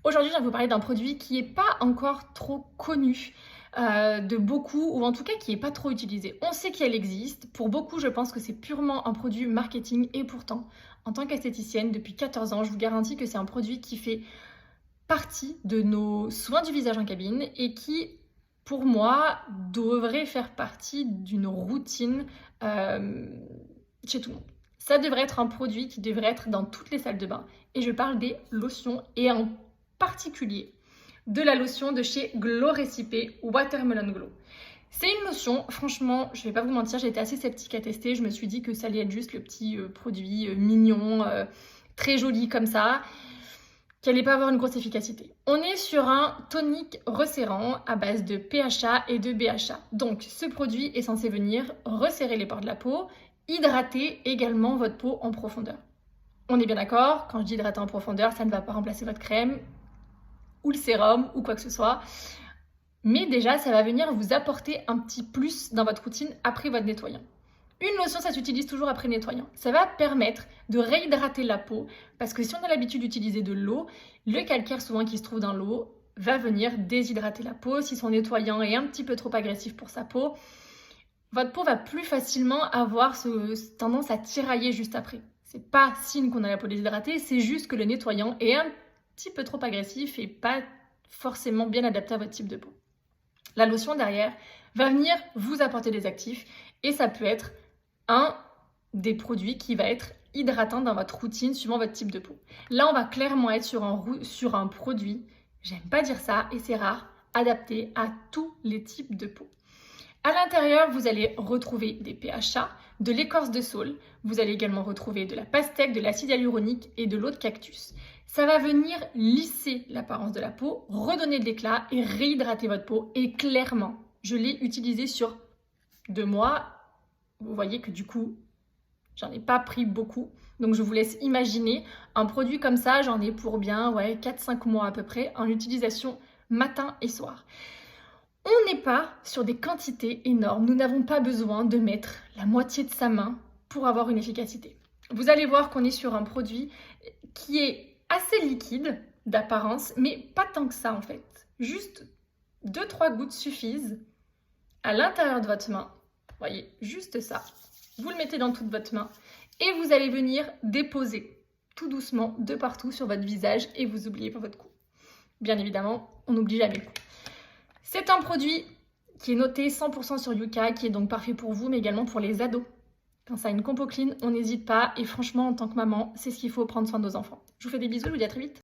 Aujourd'hui, je viens vous parler d'un produit qui n'est pas encore trop connu de beaucoup, ou en tout cas qui n'est pas trop utilisé. On sait qu'elle existe. Pour beaucoup, je pense que c'est purement un produit marketing. Et pourtant, en tant qu'esthéticienne, depuis 14 ans, je vous garantis que c'est un produit qui fait partie de nos soins du visage en cabine et qui, pour moi, devrait faire partie d'une routine chez tout le monde. Ça devrait être un produit qui devrait être dans toutes les salles de bain. Et je parle des lotions et en particulier de la lotion de chez Glow Recipe Watermelon Glow. C'est une lotion, franchement, je vais pas vous mentir, j'étais assez sceptique à tester. Je me suis dit que ça allait être juste le petit produit mignon, très joli comme ça, qu'elle n'allait pas avoir une grosse efficacité. On est sur un tonique resserrant à base de PHA et de BHA. Donc ce produit est censé venir resserrer les pores de la peau, hydrater également votre peau en profondeur. On est bien d'accord, quand je dis hydrater en profondeur, ça ne va pas remplacer votre crème ou le sérum ou quoi que ce soit. Mais déjà, ça va venir vous apporter un petit plus dans votre routine après votre nettoyant. Une lotion, ça s'utilise toujours après nettoyant. Ça va permettre de réhydrater la peau parce que si on a l'habitude d'utiliser de l'eau, le calcaire souvent qui se trouve dans l'eau va venir déshydrater la peau. Si son nettoyant est un petit peu trop agressif pour sa peau, votre peau va plus facilement avoir tendance à tirailler juste après. C'est pas signe qu'on a la peau déshydratée, c'est juste que le nettoyant est un petit peu trop agressif et pas forcément bien adapté à votre type de peau. La lotion derrière va venir vous apporter des actifs et ça peut être un des produits qui va être hydratant dans votre routine suivant votre type de peau. Là, on va clairement être sur un produit, j'aime pas dire ça et c'est rare, adapté à tous les types de peau. À l'intérieur, vous allez retrouver des PHA, de l'écorce de saule. Vous allez également retrouver de la pastèque, de l'acide hyaluronique et de l'eau de cactus. Ça va venir lisser l'apparence de la peau, redonner de l'éclat et réhydrater votre peau. Et clairement, je l'ai utilisé sur 2 mois. Vous voyez que du coup, j'en ai pas pris beaucoup. Donc je vous laisse imaginer un produit comme ça, j'en ai pour bien 4-5 mois à peu près en utilisation matin et soir. On n'est pas sur des quantités énormes. Nous n'avons pas besoin de mettre la moitié de sa main pour avoir une efficacité. Vous allez voir qu'on est sur un produit qui est assez liquide d'apparence, mais pas tant que ça en fait. Juste 2-3 gouttes suffisent à l'intérieur de votre main. Vous voyez, juste ça. Vous le mettez dans toute votre main et vous allez venir déposer tout doucement de partout sur votre visage et vous n'oubliez pas votre cou. Bien évidemment, on n'oublie jamais le cou. C'est un produit qui est noté 100% sur Yuka, qui est donc parfait pour vous, mais également pour les ados. Quand ça a une compo clean, on n'hésite pas. Et franchement, en tant que maman, c'est ce qu'il faut, prendre soin de nos enfants. Je vous fais des bisous, je vous dis à très vite.